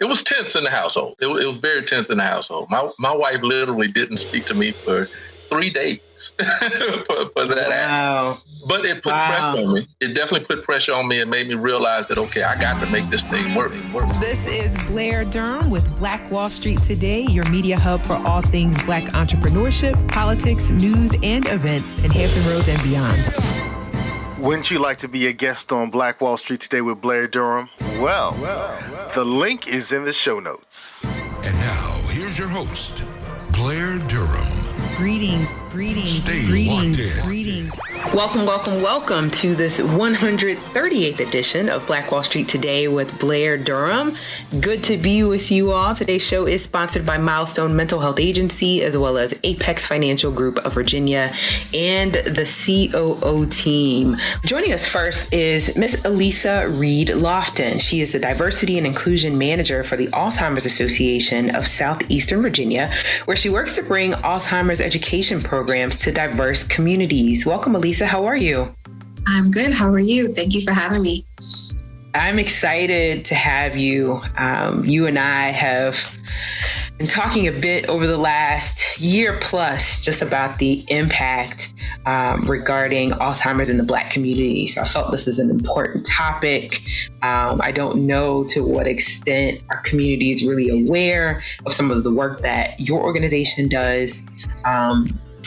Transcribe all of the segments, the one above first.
It was tense in the household. It was very tense in the household. My wife literally didn't speak to me for 3 days for that act. But it put pressure on me. It definitely put pressure on me and made me realize that, okay, I got to make this thing work. This is Blair Durham with Black Wall Street Today, your media hub for all things Black entrepreneurship, politics, news, and events in Hampton Roads and beyond. Wouldn't you like to be a guest on Black Wall Street Today with Blair Durham? Well, the link is in the show notes. And now, here's your host, Blair Durham. Greetings. Welcome to this 138th edition of Black Wall Street Today with Blair Durham. Good to be with you all. Today's show is sponsored by Milestone Mental Health Agency, as well as Apex Financial Group of Virginia and the COO team. Joining us first is Miss Elisa Reed Lofton. She is the Diversity and Inclusion Manager for the Alzheimer's Association of Southeastern Virginia, where she works to bring Alzheimer's education programs to diverse communities. Welcome, Elisa. How are you? I'm good. How are you? Thank you for having me. I'm excited to have you. You and I have been talking a bit over the last year plus just about the impact regarding Alzheimer's in the Black community. So I felt this is an important topic. I don't know to what extent our community is really aware of some of the work that your organization does.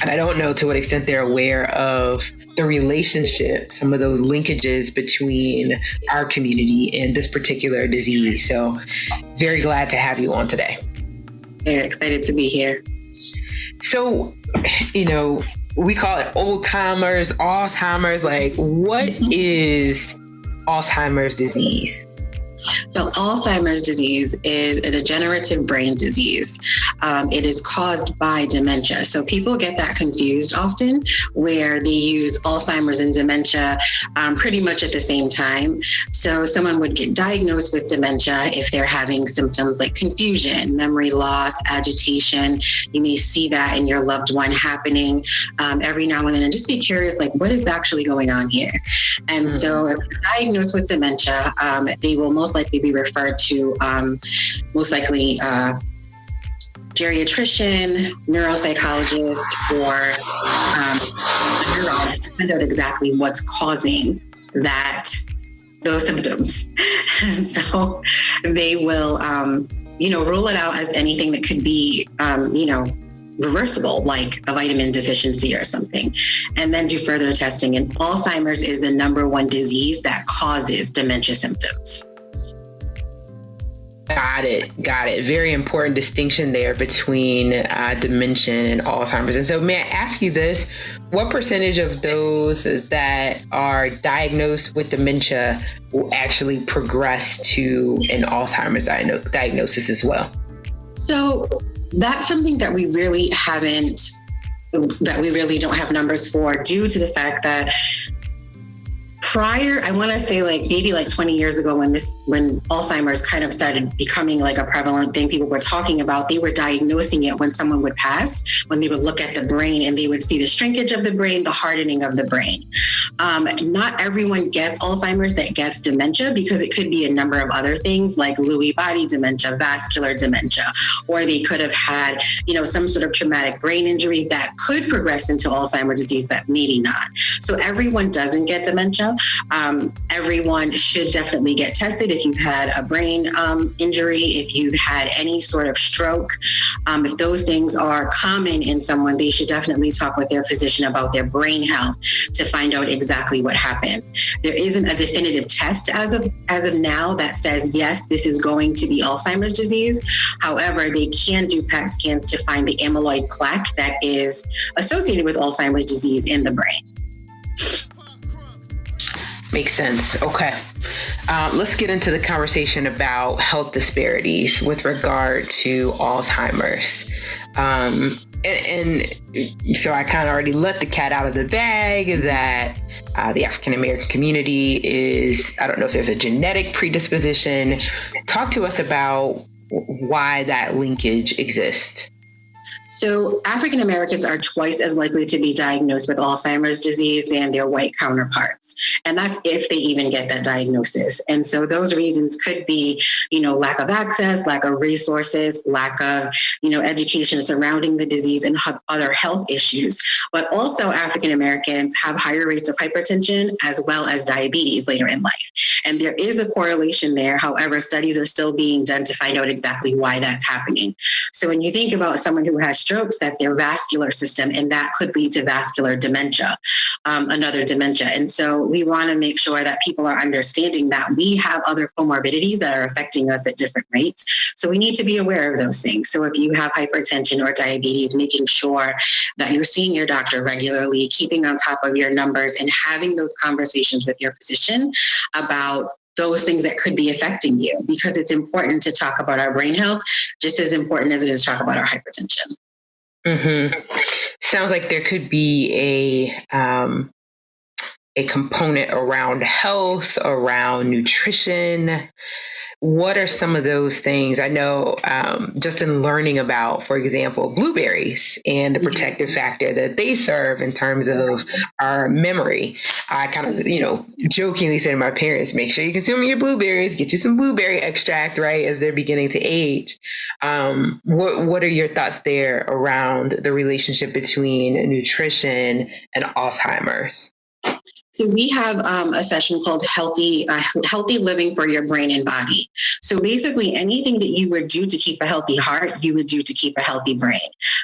And I don't know to what extent they're aware of the relationship, some of those linkages between our community and this particular disease. So very glad to have you on today. Very excited to be here. So, we call it old timers, Alzheimer's. Like, what is Alzheimer's disease? So Alzheimer's disease is a degenerative brain disease. It is caused by dementia. So people get that confused often, where they use Alzheimer's and dementia pretty much at the same time. So someone would get diagnosed with dementia if they're having symptoms like confusion, memory loss, agitation. You may see that in your loved one happening every now and then, and just be curious, like, what is actually going on here? And so if you're diagnosed with dementia, they will most likely be referred to geriatrician, neuropsychologist, or a neurologist to find out exactly what's causing those symptoms. And so they will, rule it out as anything that could be, reversible, like a vitamin deficiency or something, and then do further testing. And Alzheimer's is the number one disease that causes dementia symptoms. Got it. Very important distinction there between dementia and Alzheimer's. And so may I ask you this, what percentage of those that are diagnosed with dementia will actually progress to an Alzheimer's diagnosis as well? So that's something that we really don't have numbers for, due to the fact that prior, I want to say maybe 20 years ago, when Alzheimer's kind of started becoming like a prevalent thing people were talking about, they were diagnosing it when someone would pass, when they would look at the brain and they would see the shrinkage of the brain, the hardening of the brain. Not everyone gets Alzheimer's that gets dementia, because it could be a number of other things like Lewy body dementia, vascular dementia, or they could have had, some sort of traumatic brain injury that could progress into Alzheimer's disease, but maybe not. So everyone doesn't get dementia. Everyone should definitely get tested if you've had a brain injury, if you've had any sort of stroke. If those things are common in someone, they should definitely talk with their physician about their brain health to find out exactly what happens. There isn't a definitive test as of now that says, yes, this is going to be Alzheimer's disease. However, they can do PET scans to find the amyloid plaque that is associated with Alzheimer's disease in the brain. Makes sense. Okay. Let's get into the conversation about health disparities with regard to Alzheimer's. And so I kind of already let the cat out of the bag that the African-American community is, I don't know if there's a genetic predisposition. Talk to us about why that linkage exists. So African Americans are twice as likely to be diagnosed with Alzheimer's disease than their white counterparts. And that's if they even get that diagnosis. And so those reasons could be, lack of access, lack of resources, lack of, education surrounding the disease and other health issues. But also African Americans have higher rates of hypertension as well as diabetes later in life. And there is a correlation there. However, studies are still being done to find out exactly why that's happening. So when you think about someone who has strokes, that's their vascular system, and that could lead to vascular dementia, another dementia. And so we want to make sure that people are understanding that we have other comorbidities that are affecting us at different rates. So we need to be aware of those things. So if you have hypertension or diabetes, making sure that you're seeing your doctor regularly, keeping on top of your numbers, and having those conversations with your physician about those things that could be affecting you, because it's important to talk about our brain health, just as important as it is to talk about our hypertension. Mm-hmm. Sounds like there could be a component around health, around nutrition. What are some of those things? I know just in learning about, for example, blueberries and the protective factor that they serve in terms of our memory. I kind of, jokingly say to my parents, make sure you consume your blueberries, get you some blueberry extract, right, as they're beginning to age. What are your thoughts there around the relationship between nutrition and Alzheimer's? So we have a session called Healthy Living for Your Brain and Body. So basically anything that you would do to keep a healthy heart, you would do to keep a healthy brain.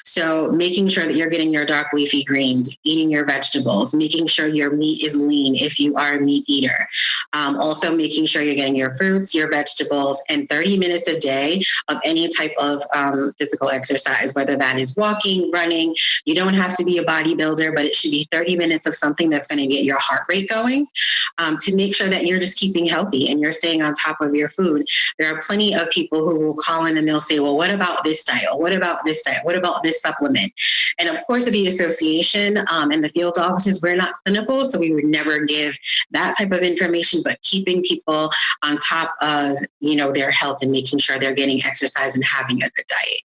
So making sure that you're getting your dark leafy greens, eating your vegetables, making sure your meat is lean if you are a meat eater. Also making sure you're getting your fruits, your vegetables, and 30 minutes a day of any type of physical exercise, whether that is walking, running. You don't have to be a bodybuilder, but it should be 30 minutes of something that's going to get your heart rate going, to make sure that you're just keeping healthy and you're staying on top of your food. There are plenty of people who will call in and they'll say, well, what about this diet? What about this diet? What about this supplement? And of course, the association and the field offices, we're not clinical, so we would never give that type of information, but keeping people on top of, their health and making sure they're getting exercise and having a good diet.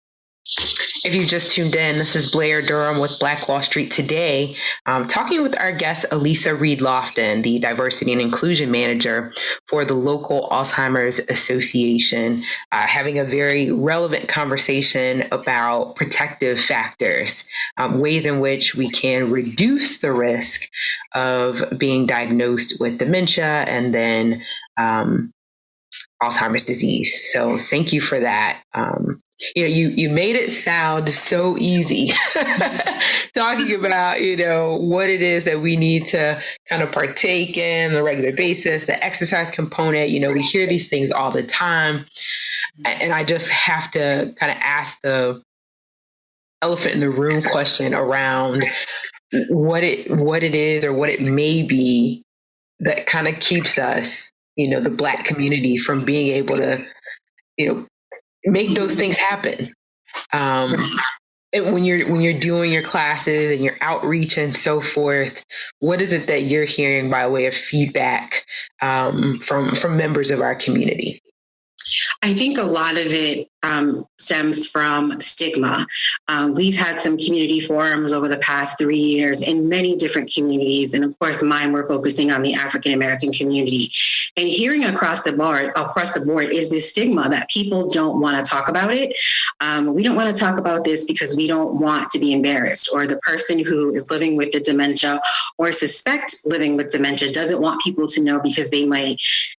If you've just tuned in, this is Blair Durham with Black Wall Street today, talking with our guest, Elisa Reed Lofton, the Diversity and Inclusion Manager for the local Alzheimer's Association, having a very relevant conversation about protective factors, ways in which we can reduce the risk of being diagnosed with dementia and then Alzheimer's disease. So thank you for that. You made it sound so easy talking about, what it is that we need to kind of partake in on a regular basis, the exercise component. We hear these things all the time. And I just have to kind of ask the elephant in the room question around what it is or what it may be that kind of keeps us, the Black community from being able to, make those things happen. And when you're doing your classes and your outreach and so forth, what is it that you're hearing by way of feedback from members of our community? I think a lot of it stems from stigma. We've had some community forums over the past 3 years in many different communities. And of course, mine, we're focusing on the African-American community. And hearing across the board is this stigma that people don't want to talk about it. We don't want to talk about this because we don't want to be embarrassed, or the person who is living with the dementia or suspect living with dementia doesn't want people to know because they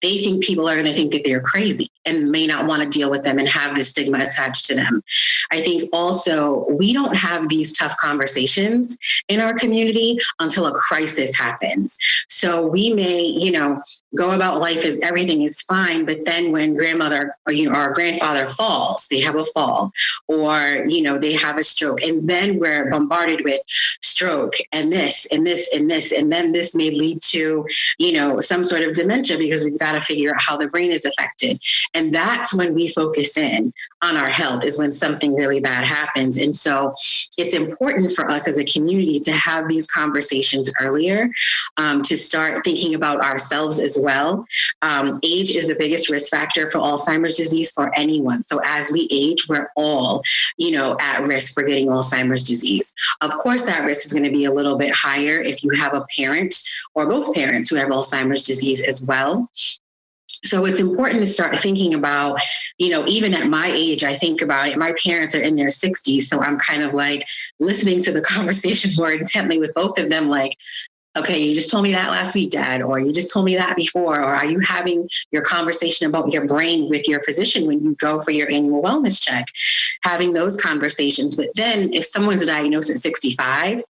think people are going to think that they're crazy and may not want to deal with them and have this stigma attached to them. I think also we don't have these tough conversations in our community until a crisis happens. So we may, go about life as everything is fine, but then when grandmother or grandfather falls, they have a fall, or they have a stroke, and then we're bombarded with stroke and this and this and this, and then this may lead to some sort of dementia because we've got to figure out how the brain is affected. And that's when we focus in. on our health is when something really bad happens. And so it's important for us as a community to have these conversations earlier, to start thinking about ourselves as well. Age is the biggest risk factor for Alzheimer's disease for anyone. So as we age, we're all, at risk for getting Alzheimer's disease. Of course, that risk is going to be a little bit higher if you have a parent or both parents who have Alzheimer's disease as well. So it's important to start thinking about, even at my age, I think about it. My parents are in their 60s. So I'm kind of like listening to the conversation more intently with both of them, like, okay, you just told me that last week, Dad, or you just told me that before, or are you having your conversation about your brain with your physician when you go for your annual wellness check? Having those conversations. But then if someone's diagnosed at 65,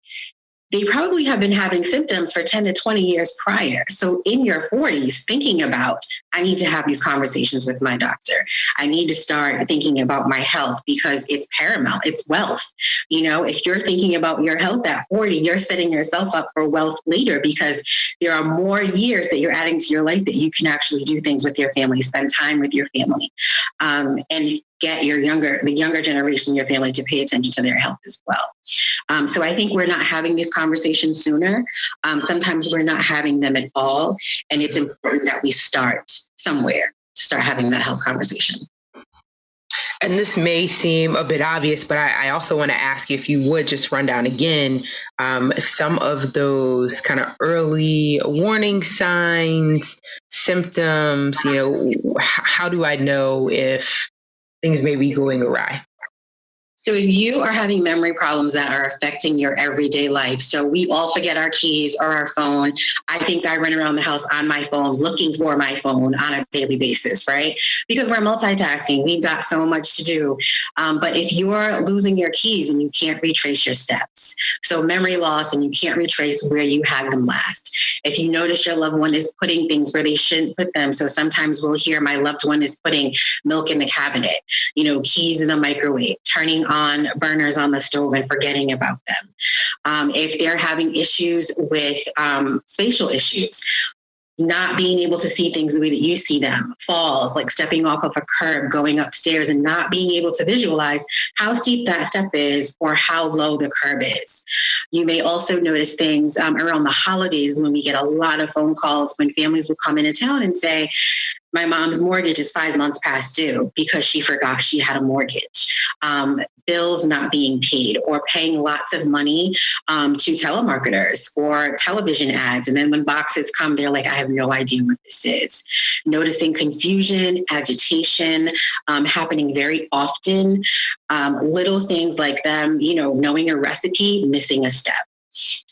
they probably have been having symptoms for 10 to 20 years prior. So in your 40s, thinking about, I need to have these conversations with my doctor. I need to start thinking about my health because it's paramount. It's wealth. If you're thinking about your health at 40, you're setting yourself up for wealth later because there are more years that you're adding to your life that you can actually do things with your family, spend time with your family, and get the younger generation in your family to pay attention to their health as well. So I think we're not having these conversations sooner. Sometimes we're not having them at all. And it's important that we start somewhere to start having that health conversation. And this may seem a bit obvious, but I also want to ask you if you would just run down again some of those kind of early warning signs, symptoms. How do I know if things may be going awry? So if you are having memory problems that are affecting your everyday life, so we all forget our keys or our phone. I think I run around the house on my phone, looking for my phone on a daily basis, right? Because we're multitasking. We've got so much to do. But if you're losing your keys and you can't retrace your steps, so memory loss and you can't retrace where you had them last. If you notice your loved one is putting things where they shouldn't put them. So sometimes we'll hear my loved one is putting milk in the cabinet, keys in the microwave, turning on burners on the stove and forgetting about them. If they're having issues with spatial issues, not being able to see things the way that you see them, falls, like stepping off of a curb, going upstairs and not being able to visualize how steep that step is or how low the curb is. You may also notice things around the holidays when we get a lot of phone calls when families will come into town and say, my mom's mortgage is 5 months past due because she forgot she had a mortgage. Bills not being paid or paying lots of money to telemarketers or television ads. And then when boxes come, they're like, I have no idea what this is. Noticing confusion, agitation happening very often. Little things like them, knowing a recipe, missing a step.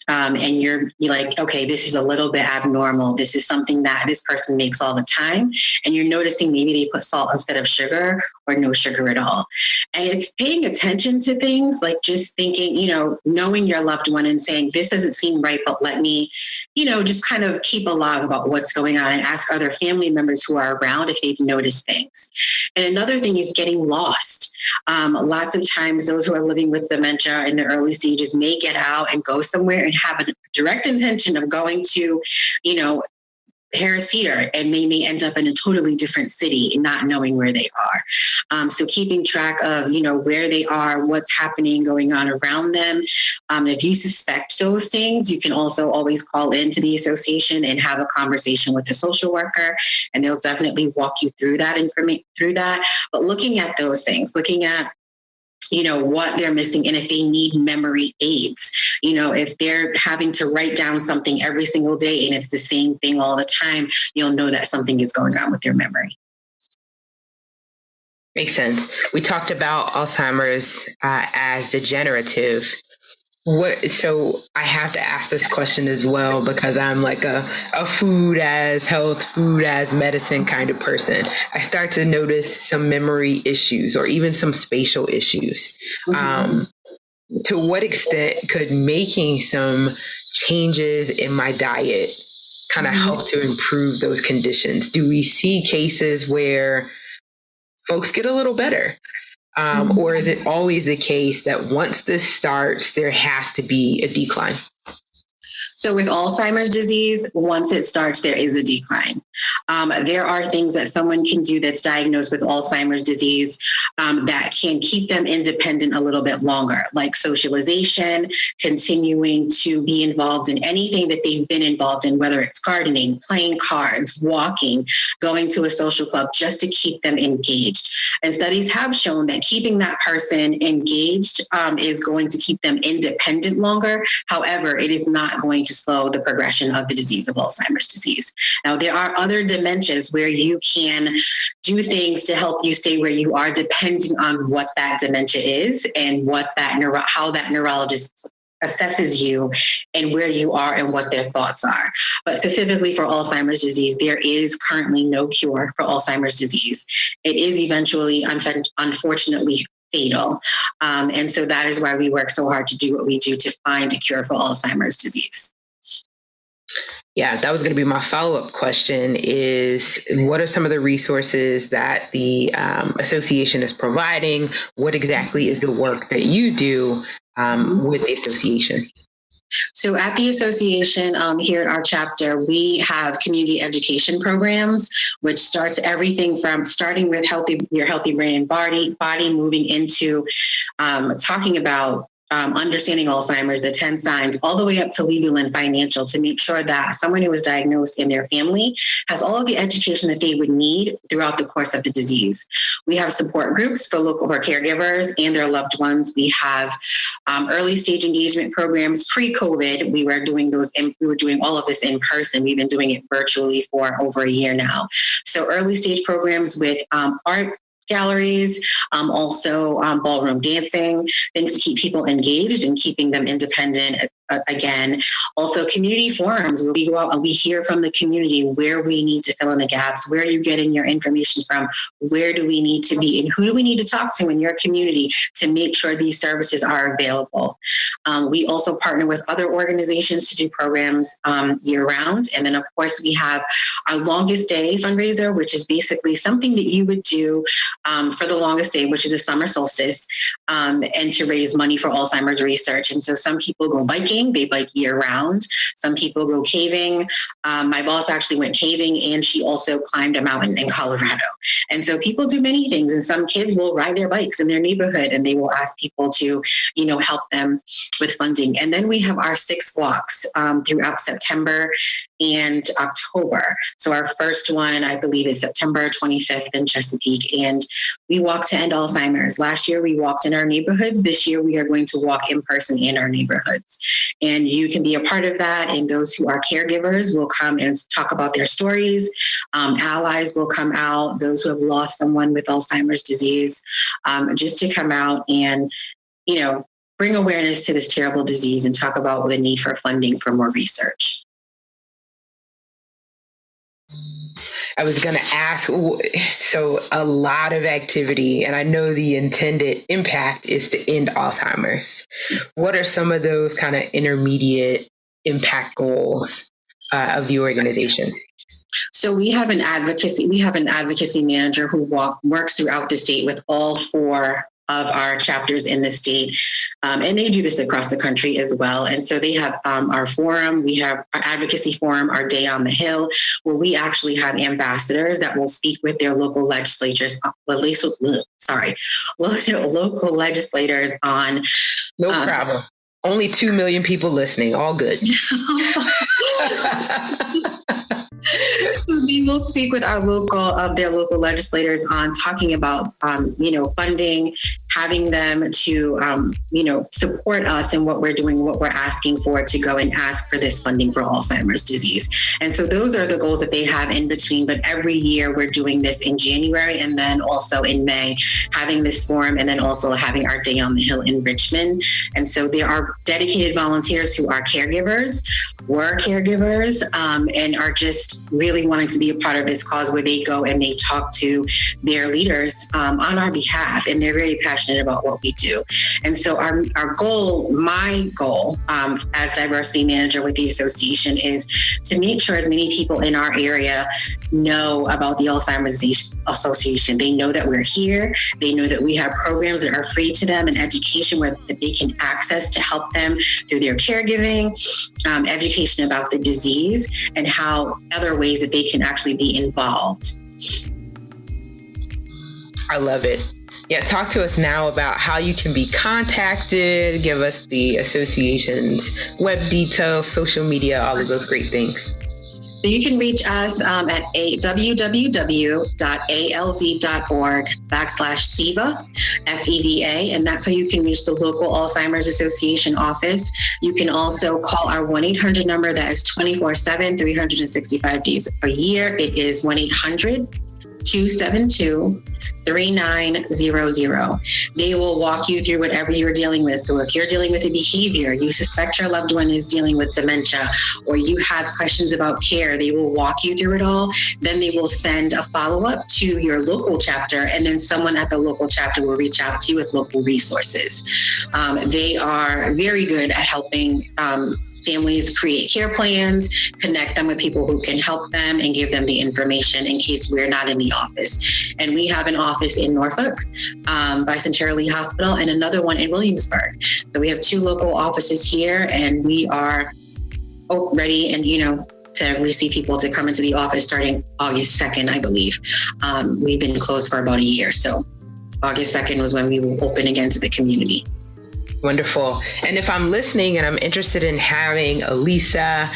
And you're like, okay, this is a little bit abnormal. This is something that this person makes all the time. And you're noticing maybe they put salt instead of sugar or no sugar at all. And it's paying attention to things like just thinking, knowing your loved one and saying, this doesn't seem right, but let me, just kind of keep a log about what's going on and ask other family members who are around if they've noticed things. And another thing is getting lost. Lots of times those who are living with dementia in the early stages may get out and go somewhere and have a direct intention of going to, Harris Teeter, and they may end up in a totally different city, not knowing where they are. So keeping track of, where they are, what's happening, going on around them. If you suspect those things, you can also always call into the association and have a conversation with the social worker, and they'll definitely walk you through that But looking at those things, looking at what they're missing and if they need memory aids, if they're having to write down something every single day and it's the same thing all the time, you'll know that something is going on with their memory. Makes sense. We talked about Alzheimer's as degenerative. So I have to ask this question as well, because I'm like a food as health, food as medicine kind of person. I start to notice some memory issues or even some spatial issues. Mm-hmm. To what extent could making some changes in my diet kind of help to improve those conditions? Do we see cases where folks get a little better? Or is it always the case that once this starts, there has to be a decline? So with Alzheimer's disease, once it starts, there is a decline. There are things that someone can do that's diagnosed with Alzheimer's disease that can keep them independent a little bit longer, like socialization, continuing to be involved in anything that they've been involved in, whether it's gardening, playing cards, walking, going to a social club, just to keep them engaged. And studies have shown that keeping that person engaged is going to keep them independent longer. However, it is not going to slow the progression of the disease of Alzheimer's disease. Now, there are other dementias where you can do things to help you stay where you are, depending on what that dementia is and what that how that neurologist assesses you and where you are and what their thoughts are. But specifically for Alzheimer's disease, there is currently no cure for Alzheimer's disease. It is eventually, unfortunately, fatal. And so that is why we work so hard to do what we do to find a cure for Alzheimer's disease. Yeah, that was going to be my follow-up question is, what are some of the resources that the association is providing? What exactly is the work that you do with the association? So at the association, here at our chapter, we have community education programs, which starts everything from starting with your healthy brain and body moving into talking about understanding Alzheimer's, the 10 signs, all the way up to legal and financial, to make sure that someone who is diagnosed in their family has all of the education that they would need throughout the course of the disease. We have support groups for caregivers and their loved ones. We have early stage engagement programs. Pre-COVID, we were doing all of this in person. We've been doing it virtually for over a year now. So early stage programs with art galleries, also ballroom dancing, things to keep people engaged and keeping them independent. Again, also community forums where we go out and we hear from the community where we need to fill in the gaps, where you're getting your information from, where do we need to be, and who do we need to talk to in your community to make sure these services are available. We also partner with other organizations to do programs year round. And then, of course, we have our longest day fundraiser, which is basically something that you would do for the longest day, which is a summer solstice, and to raise money for Alzheimer's research. And so some people go biking. They bike year round. Some people go caving. My boss actually went caving, and she also climbed a mountain in Colorado. And so people do many things, and some kids will ride their bikes in their neighborhood, and they will ask people to, help them with funding. And then we have our 6 walks throughout September and October. So our first one, I believe, is September 25th in Chesapeake, and we walk to end Alzheimer's. Last year, we walked in our neighborhoods. This year, we are going to walk in person in our neighborhoods. And you can be a part of that. And those who are caregivers will come and talk about their stories. Allies will come out, those who have lost someone with Alzheimer's disease, just to come out and, bring awareness to this terrible disease and talk about the need for funding for more research. I was going to ask, so a lot of activity, and I know the intended impact is to end Alzheimer's. What are some of those kind of intermediate impact goals of the organization? So we have an advocacy manager who works throughout the state with all 4 of our chapters in the state. And they do this across the country as well. And so they have our forum, we have our advocacy forum, our Day on the Hill, where we actually have ambassadors that will speak with their local legislators, local legislators on. No problem. Only 2 million people listening, all good. So they will speak with their local legislators on talking about, funding, having them to, support us in what we're doing, what we're asking for, to go and ask for this funding for Alzheimer's disease. And so those are the goals that they have in between. But every year we're doing this in January, and then also in May, having this forum, and then also having our Day on the Hill in Richmond. And so there are dedicated volunteers who are caregivers, and are just really wanting to be a part of this cause, where they go and they talk to their leaders on our behalf, and they're very passionate passionate about what we do. And so our goal, my goal as diversity manager with the association is to make sure as many people in our area know about the Alzheimer's Association. They know that we're here. They know that we have programs that are free to them and education that they can access to help them through their caregiving, education about the disease, and how other ways that they can actually be involved. I love it. Yeah, talk to us now about how you can be contacted. Give us the association's web details, social media, all of those great things. So you can reach us at www.alz.org/SEVA, SEVA, and that's how you can reach the local Alzheimer's Association office. You can also call our 1-800 number that is 24/7, 365 days a year. It is 1-800-272-3900. They will walk you through whatever you're dealing with. So if you're dealing with a behavior, you suspect your loved one is dealing with dementia, or you have questions about care, they will walk you through it all. Then they will send a follow-up to your local chapter, and then someone at the local chapter will reach out to you with local resources. They are very good at helping families create care plans, connect them with people who can help them, and give them the information in case we're not in the office. And we have an office in Norfolk by Central Lee Hospital, and another one in Williamsburg. So we have 2 local offices here, and we are ready and, to receive people to come into the office starting August 2nd, I believe. We've been closed for about a year. So August 2nd was when we will open again to the community. Wonderful. And if I'm listening and I'm interested in having Elisa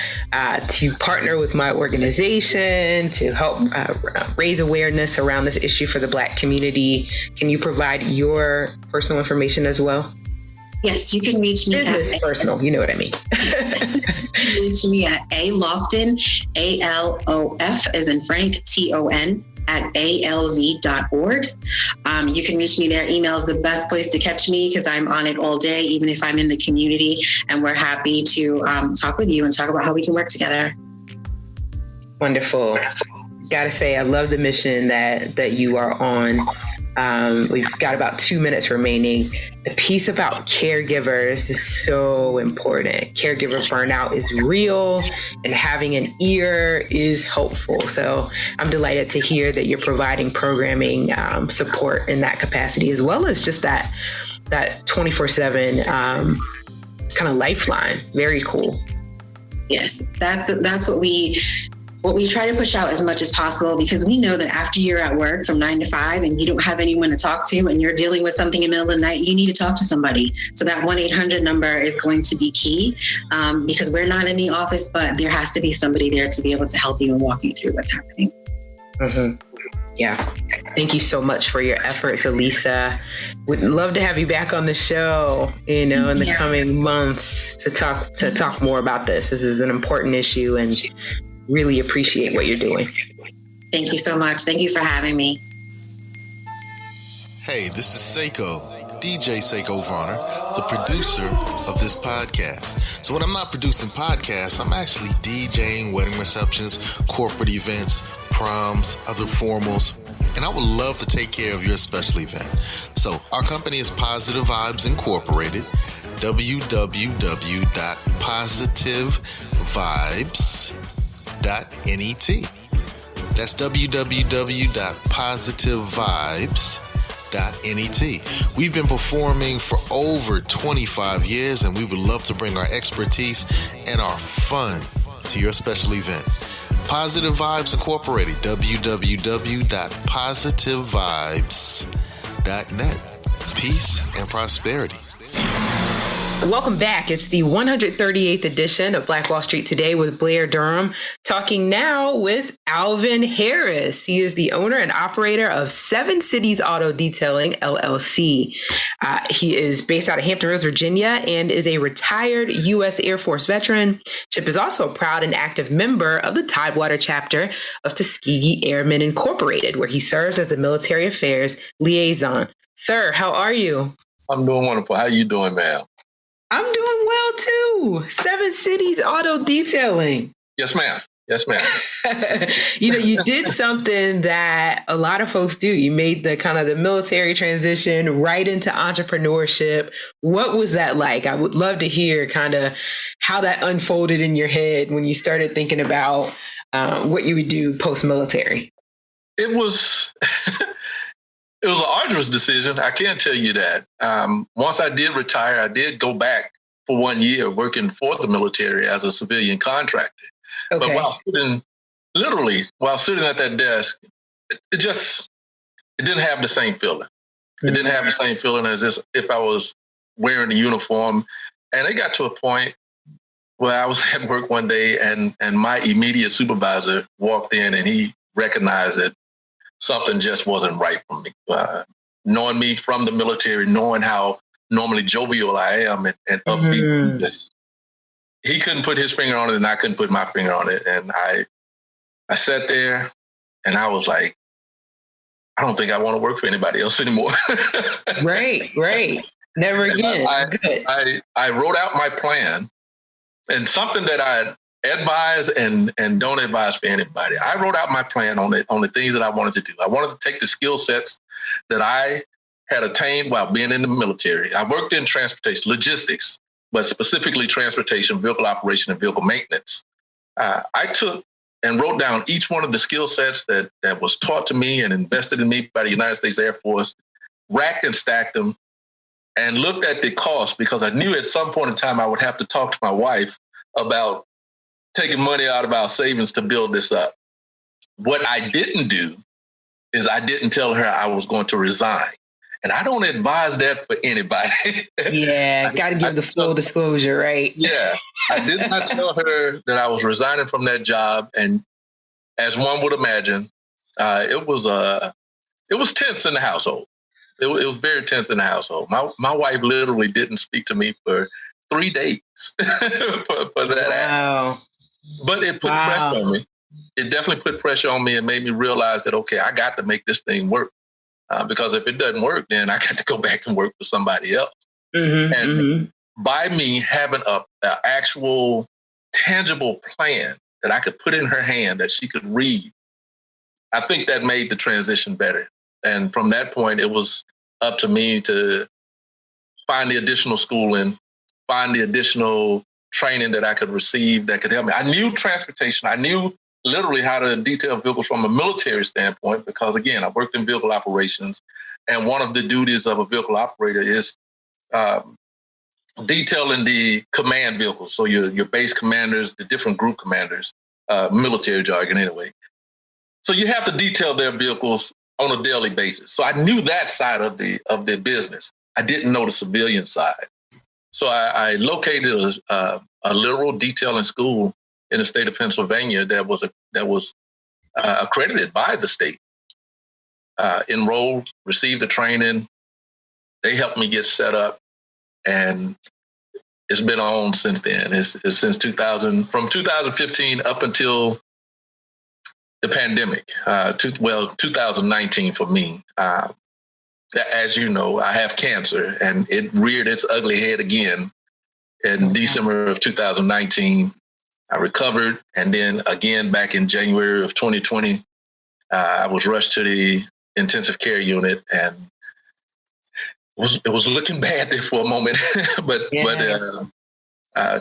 to partner with my organization to help raise awareness around this issue for the Black community, can you provide your personal information as well? Yes, you can reach me at personal, you know what I mean. Reach me at A Lofton, ALOF as in Frank, TON at alz.org. You can reach me there. Email is the best place to catch me because I'm on it all day, even if I'm in the community, and we're happy to talk with you and talk about how we can work together. Wonderful. Gotta say, I love the mission that you are on. We've got about 2 minutes remaining. The piece about caregivers is so important. Caregiver burnout is real, and having an ear is helpful. So I'm delighted to hear that you're providing programming support in that capacity, as well as just that 24/7 kind of lifeline. Very cool. Yes, that's what we try to push out as much as possible, because we know that after you're at work from 9 to 5 and you don't have anyone to talk to and you're dealing with something in the middle of the night, you need to talk to somebody. So that 1-800 number is going to be key because we're not in the office, but there has to be somebody there to be able to help you and walk you through what's happening. Mm-hmm. Yeah. Thank you so much for your efforts, Elisa. Would love to have you back on the show, in the coming months to talk more about this. This is an important issue, and really appreciate what you're doing. Thank you so much. Thank you for having me. Hey, this is Seiko, DJ Seiko Varner, the producer of this podcast. So when I'm not producing podcasts, I'm actually DJing wedding receptions, corporate events, proms, other formals, and I would love to take care of your special event. So our company is Positive Vibes Incorporated, www.positivevibes.net. That's www.positivevibes.net. We've been performing for over 25 years, and we would love to bring our expertise and our fun to your special event. Positive Vibes Incorporated, www.positivevibes.net. Peace and prosperity. Welcome back. It's the 138th edition of Black Wall Street Today with Blair Durham, talking now with Alvin Harris. He is the owner and operator of 7 Cities Auto Detailing, LLC. He is based out of Hampton Roads, Virginia, and is a retired U.S. Air Force veteran. Chip is also a proud and active member of the Tidewater chapter of Tuskegee Airmen Incorporated, where he serves as the military affairs liaison. Sir, how are you? I'm doing wonderful. How you doing, ma'am? I'm doing well, too. 7 Cities Auto Detailing. Yes, ma'am. Yes, ma'am. You did something that a lot of folks do. You made the kind of the military transition right into entrepreneurship. What was that like? I would love to hear kind of how that unfolded in your head when you started thinking about what you would do post-military. It was it was an arduous decision. I can't tell you that. Once I did retire, I did go back for 1 year working for the military as a civilian contractor. Okay. But while sitting at that desk, it didn't have the same feeling. Mm-hmm. It didn't have the same feeling as if I was wearing a uniform. And it got to a point where I was at work one day and my immediate supervisor walked in and he recognized that something just wasn't right for me. Knowing me from the military, knowing how normally jovial I am and upbeat, mm-hmm. He couldn't put his finger on it and I couldn't put my finger on it. And I sat there and I was like, I don't think I want to work for anybody else anymore. Right. Never again. I wrote out my plan, and something that I advise and don't advise for anybody. I wrote out my plan on the things that I wanted to do. I wanted to take the skill sets that I had attained while being in the military. I worked in transportation, logistics, but specifically transportation, vehicle operation, and vehicle maintenance. I took and wrote down each one of the skill sets that was taught to me and invested in me by the United States Air Force, racked and stacked them, and looked at the cost because I knew at some point in time I would have to talk to my wife about taking money out of our savings to build this up. What I didn't do is I didn't tell her I was going to resign. And I don't advise that for anybody. Yeah, got to give the full disclosure, right? Yeah, I did not tell her that I was resigning from that job. And as one would imagine, it was tense in the household. It was very tense in the household. My wife literally didn't speak to me for 3 days for that. Wow. But it put pressure on me. It definitely put pressure on me and made me realize that, okay, I got to make this thing work. Because if it doesn't work, then I got to go back and work for somebody else. Mm-hmm, and by me having an actual tangible plan that I could put in her hand that she could read, I think that made the transition better. And from that point, it was up to me to find the additional schooling, find the additional training that I could receive that could help me. I knew transportation. I knew literally how to detail vehicles from a military standpoint, because again, I worked in vehicle operations, and one of the duties of a vehicle operator is detailing the command vehicles. So your base commanders, the different group commanders, military jargon anyway. So you have to detail their vehicles on a daily basis. So I knew that side of the business. I didn't know the civilian side. So I located a literal detailing school in the state of Pennsylvania that was accredited by the state. Enrolled, received the training. They helped me get set up, and it's been on since then. It's since from 2015 up until the pandemic. 2019 for me. As you know, I have cancer, and it reared its ugly head again in December of 2019. I recovered, and then again back in January of 2020, I was rushed to the intensive care unit, and it was looking bad there for a moment. but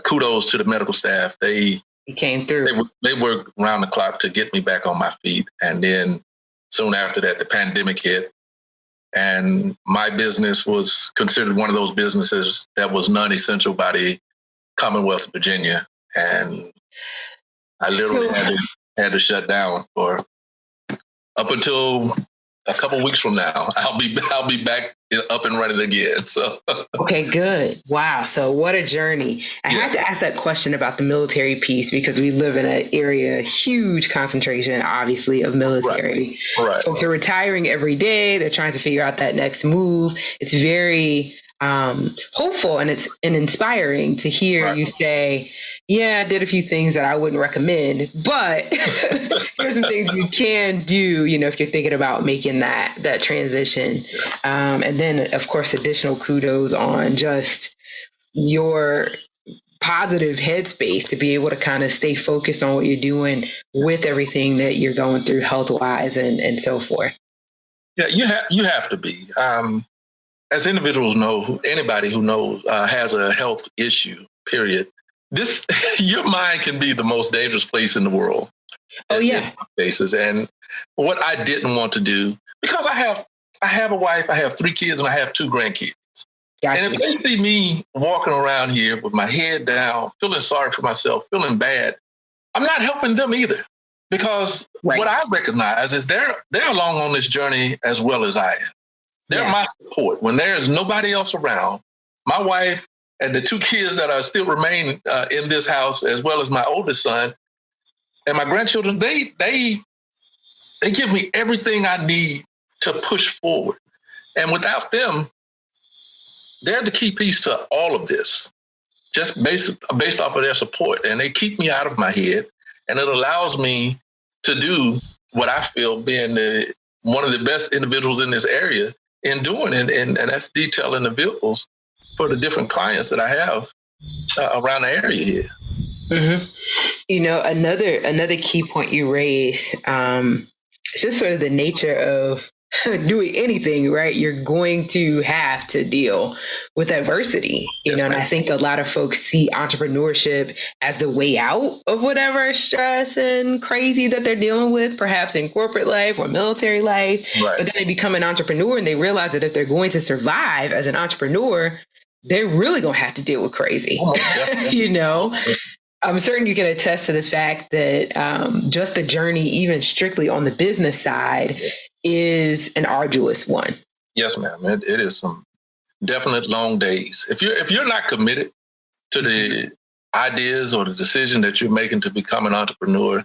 kudos to the medical staff. They came through. They worked around the clock to get me back on my feet, and then soon after that, the pandemic hit, and my business was considered one of those businesses that was non-essential by the Commonwealth of Virginia. And I literally had to shut down for up until a couple weeks from now. I'll be back up and running again. So okay, good. Wow. So what a journey. I had to ask that question about the military piece because we live in an area, huge concentration, obviously, of military. Right. Folks are retiring every day. They're trying to figure out that next move. It's very hopeful and it's inspiring to hear you say, yeah, I did a few things that I wouldn't recommend, but here's some things you can do, if you're thinking about making that transition. And then, of course, additional kudos on just your positive headspace to be able to kind of stay focused on what you're doing with everything that you're going through health wise and so forth. Yeah, you have to be. As individuals know, anybody who knows has a health issue, period. Your mind can be the most dangerous place in the world. Oh yeah. Basis. And what I didn't want to do, because I have a wife, I have 3 kids, and I have 2 grandkids. Gotcha. And if they see me walking around here with my head down, feeling sorry for myself, feeling bad, I'm not helping them either. Because what I recognize is they're along on this journey as well as I am. They're my support. When there's nobody else around, my wife and the 2 kids that are still remain in this house, as well as my oldest son and my grandchildren, they give me everything I need to push forward. And without them, they're the key piece to all of this, just based off of their support. And they keep me out of my head. And it allows me to do what I feel being one of the best individuals in this area in doing it. And that's detailing the vehicles for the different clients that I have around the area here. Mm-hmm. Another key point you raised, it's just sort of the nature of doing anything, right? You're going to have to deal with adversity, and I think a lot of folks see entrepreneurship as the way out of whatever stress and crazy that they're dealing with, perhaps in corporate life or military life. Right. But then they become an entrepreneur and they realize that if they're going to survive as an entrepreneur, they're really going to have to deal with crazy, I'm certain you can attest to the fact that just the journey, even strictly on the business side, is an arduous one. Yes, ma'am. It is some definite long days. If you're not committed to the ideas or the decision that you're making to become an entrepreneur,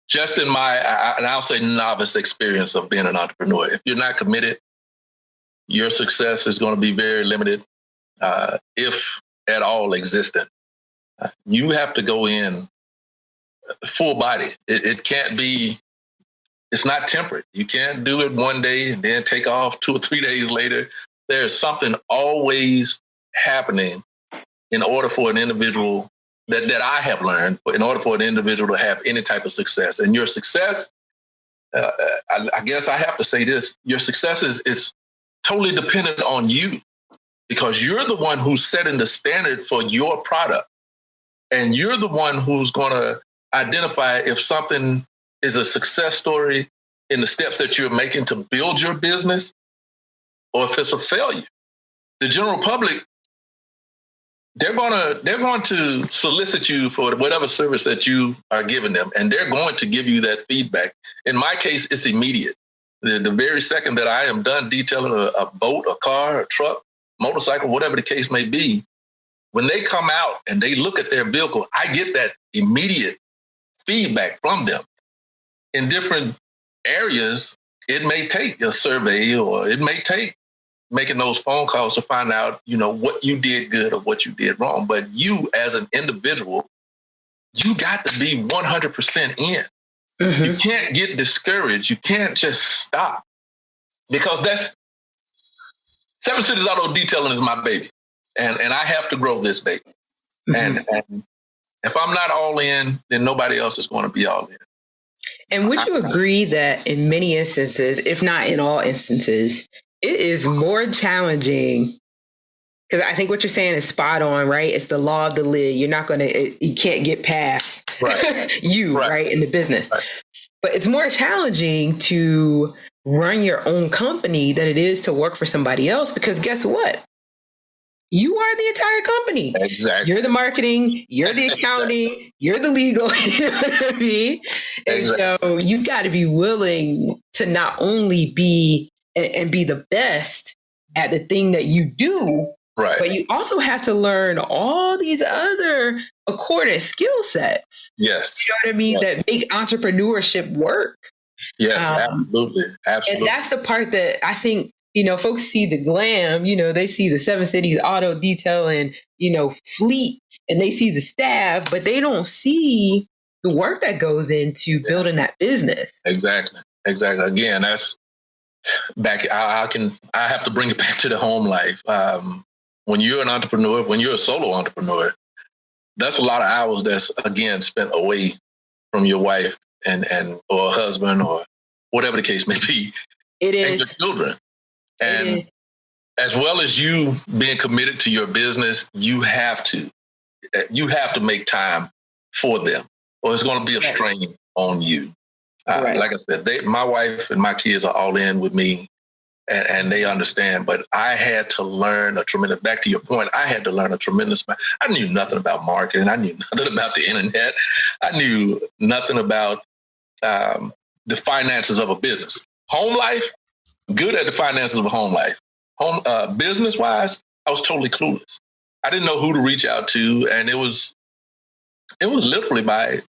just in and I'll say novice experience of being an entrepreneur, if you're not committed, your success is going to be very limited, if at all existent. You have to go in full body. It can't be, it's not temperate. You can't do it one day and then take off 2 or 3 days later. There's something always happening in order for an individual that I have learned, in order for an individual to have any type of success. And your success, I guess I have to say this, your success is totally dependent on you, because you're the one who's setting the standard for your product. And you're the one who's going to identify if something is a success story in the steps that you're making to build your business, or if it's a failure. The general public, they're going to solicit you for whatever service that you are giving them, and they're going to give you that feedback. In my case, it's immediate. The very second that I am done detailing a boat, a car, a truck, motorcycle, whatever the case may be, when they come out and they look at their vehicle, I get that immediate feedback from them. In different areas, it may take a survey, or it may take making those phone calls to find out, what you did good or what you did wrong. But you as an individual, you got to be 100% in. Mm-hmm. You can't get discouraged. You can't just stop, because that's 7 Cities Auto Detailing is my baby, and I have to grow this baby. Mm-hmm. And if I'm not all in, then nobody else is going to be all in. And would you agree that in many instances, if not in all instances, it is more challenging? Because I think what you're saying is spot on, right? It's the law of the lid. You can't get past right, in the business. Right. But it's more challenging to run your own company than it is to work for somebody else, because guess what? You are the entire company. Exactly. You're the marketing, you're the accounting, you're the legal, you know what I mean? And so you've got to be willing to not only be and be the best at the thing that you do, right, but you also have to learn all these other accordant skill sets. Yes. You know what I mean? Yes. That make entrepreneurship work. Yes, absolutely. And that's the part that I think, folks see the glam, they see the 7 Cities Auto Detailing, fleet, and they see the staff, but they don't see the work that goes into building that business. Exactly. Again, that's back. I have to bring it back to the home life. when you're an entrepreneur, when you're a solo entrepreneur, that's a lot of hours that's, again, spent away from your wife and or husband or whatever the case may be. It is. And your children. And as well as you being committed to your business, you have to make time for them, or it's going to be a strain on you. Like I said, my wife and my kids are all in with me, and they understand. But I had to learn back to your point, I had to learn a tremendous amount. I knew nothing about marketing. I knew nothing about the internet. I knew nothing about the finances of a business. Home life, good at the finances of a home life. Business-wise, I was totally clueless. I didn't know who to reach out to, and it was literally by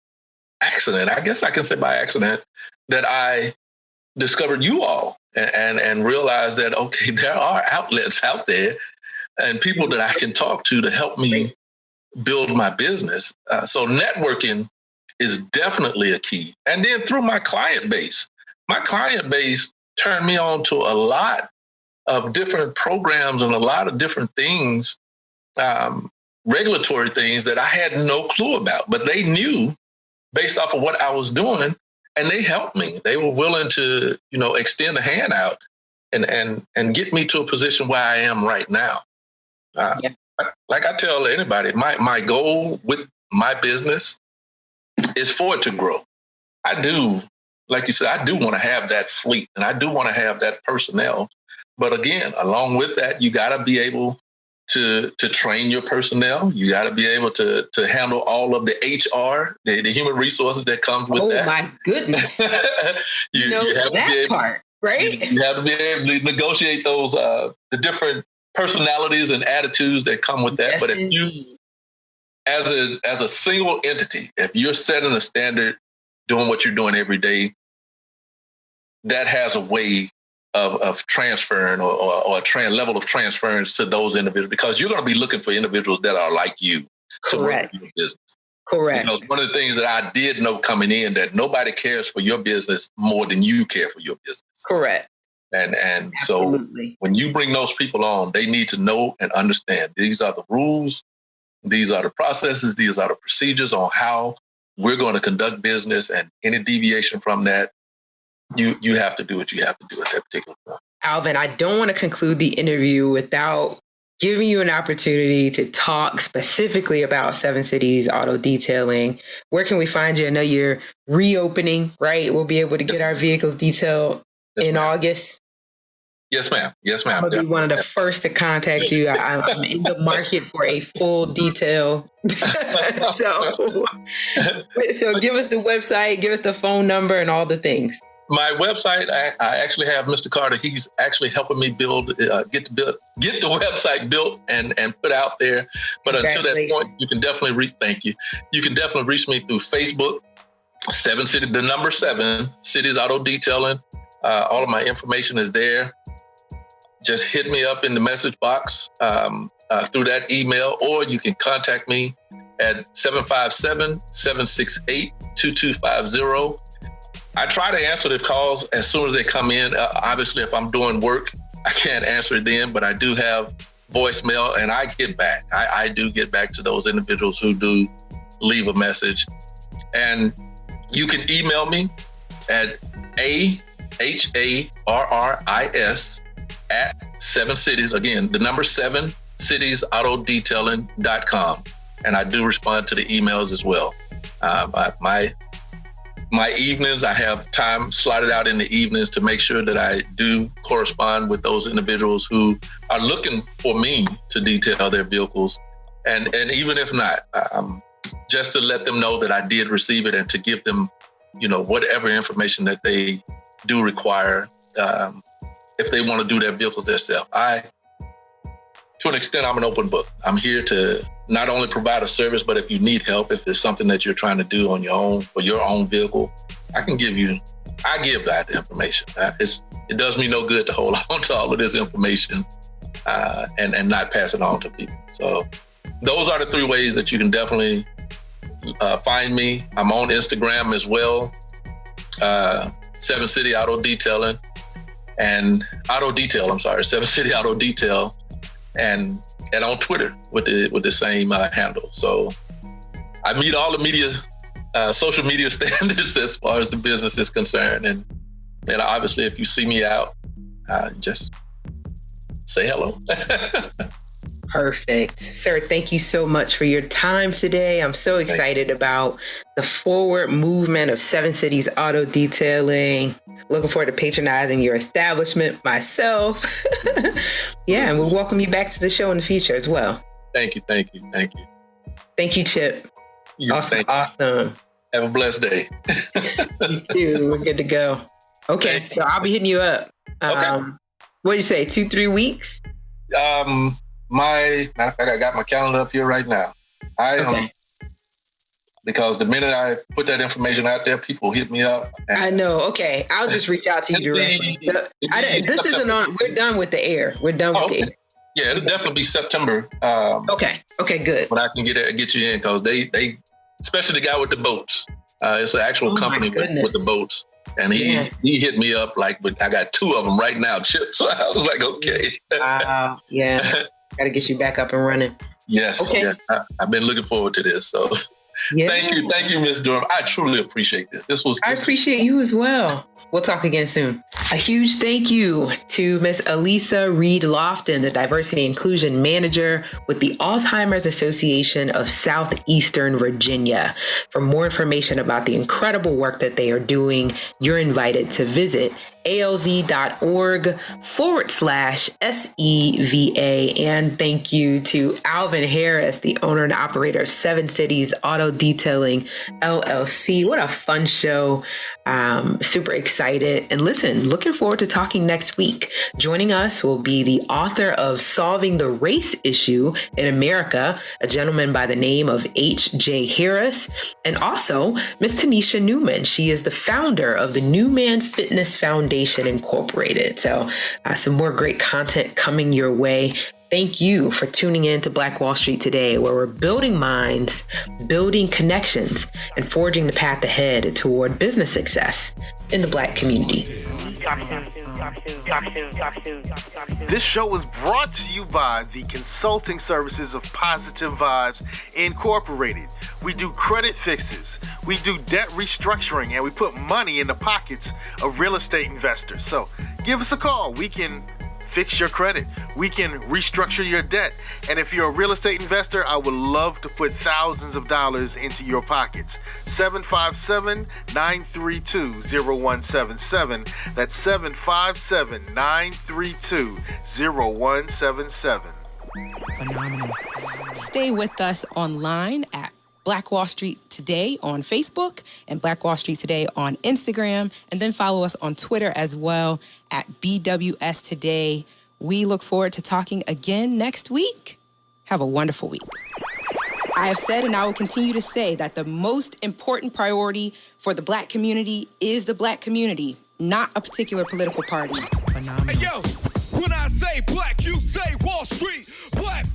accident. I guess I can say by accident that I discovered you all and realized that, okay, there are outlets out there and people that I can talk to help me build my business. So networking is definitely a key. And then through my client base turned me on to a lot of different programs and a lot of different things, regulatory things that I had no clue about, but they knew based off of what I was doing, and they helped me. They were willing to, extend a hand out and get me to a position where I am right now. Like I tell anybody, my goal with my business is for it to grow. I do, like you said, I do want to have that fleet and I do want to have that personnel. But again, along with that, you got to be able to train your personnel. You got to be able to handle all of the HR, the human resources that comes with that. Oh my goodness! you have that to be able, part, right? You have to be able to negotiate those the different personalities and attitudes that come with that. Yes, but if you, as a single entity, if you're setting a standard, doing what you're doing every day, that has a way of transferring or a level of transference to those individuals, because you're going to be looking for individuals that are like you. Correct. To work your business. Correct. Because one of the things that I did know coming in, that nobody cares for your business more than you care for your business. Correct. And so when you bring those people on, they need to know and understand these are the rules, these are the processes, these are the procedures on how we're going to conduct business, and any deviation from that, you have to do what you have to do at that particular point. Alvin, I don't want to conclude the interview without giving you an opportunity to talk specifically about Seven Cities Auto Detailing. Where can we find you? I know you're reopening, right? We'll be able to get our vehicles detailed in August. Yes, ma'am. Yes, ma'am. I'm going to be one of the first to contact you. I'm in the market for a full detail. So give us the website, give us the phone number and all the things. My website, I actually have Mr. Carter. He's actually helping me get the website built and put out there. But until that point, you can definitely thank you. You can definitely reach me through Facebook, 7 Cities Auto Detailing. All of my information is there. Just hit me up in the message box through that email, or you can contact me at 757-768-2250. I try to answer the calls as soon as they come in. Obviously, if I'm doing work, I can't answer it then, but I do have voicemail and I get back. I do get back to those individuals who do leave a message. And you can email me at AHARRIS@7cities, again, the number 7 citiesAutoDetailing.com. And I do respond to the emails as well. My evenings, I have time slotted out in the evenings to make sure that I do correspond with those individuals who are looking for me to detail their vehicles. And even if not, just to let them know that I did receive it and to give them, whatever information that they do require, if they want to do their vehicles themselves. To an extent, I'm an open book. I'm here to not only provide a service, but if you need help, if it's something that you're trying to do on your own for your own vehicle, I give that information. It does me no good to hold on to all of this information and not pass it on to people. So those are the 3 ways that you can definitely find me. I'm on Instagram as well, 7 City Auto Detailing and 7 City Auto Detail. And and on Twitter with the same handle. So I meet all the media, social media standards as far as the business is concerned. And obviously, if you see me out, just say hello. Perfect. Sir, thank you so much for your time today. I'm so excited about the forward movement of Seven Cities Auto Detailing. Looking forward to patronizing your establishment myself. Yeah, and we'll welcome you back to the show in the future as well. Thank you. Thank you, Chip. Awesome. Have a blessed day. You too. We're good to go. Okay, so I'll be hitting you up. Okay. What do you say, 2-3 weeks? Matter of fact, I got my calendar up here right now. Because the minute I put that information out there, people hit me up. I know. Okay, I'll just reach out to you directly. This isn't on. We're done with the air. We're done with the air. Yeah, it'll definitely be September. Okay, good. When I can get you in, because they especially the guy with the boats. It's an actual company with the boats. And he hit me up but I got 2 of them right now, Chip. So I was like, okay. Yeah. Got to get you back up and running. Yes. Okay. Yes. I've been looking forward to this. So thank you, Ms. Durham. I truly appreciate this. I appreciate you as well. We'll talk again soon. A huge thank you to Ms. Elisa Reed Lofton, the Diversity Inclusion Manager with the Alzheimer's Association of Southeastern Virginia. For more information about the incredible work that they are doing, you're invited to visit alz.org/SEVA. And thank you to Alvin Harris, the owner and operator of Seven Cities Auto Detailing, LLC. What a fun show. Super excited. And listen, looking forward to talking next week. Joining us will be the author of Solving the Race Issue in America, a gentleman by the name of H.J. Harris, and also Ms. Tanisha Newman. She is the founder of the New Man Fitness Foundation Incorporated. So some more great content coming your way. Thank you for tuning in to Black Wall Street today, where we're building minds, building connections, and forging the path ahead toward business success in the Black community. This show was brought to you by the consulting services of Positive Vibes Incorporated. We do credit fixes, we do debt restructuring, and we put money in the pockets of real estate investors. So give us a call. We can fix your credit. We can restructure your debt. And if you're a real estate investor, I would love to put thousands of dollars into your pockets. 757-932-0177. That's 757-932-0177. Phenomenal. Stay with us online at Black Wall Street Today on Facebook and Black Wall Street Today on Instagram, and then follow us on Twitter as well at BWS Today. We look forward to talking again next week. Have a wonderful week. I have said, and I will continue to say, that the most important priority for the Black community is the Black community, not a particular political party. Phenomenal. Hey, yo, when I say black, you say Wall Street. Black.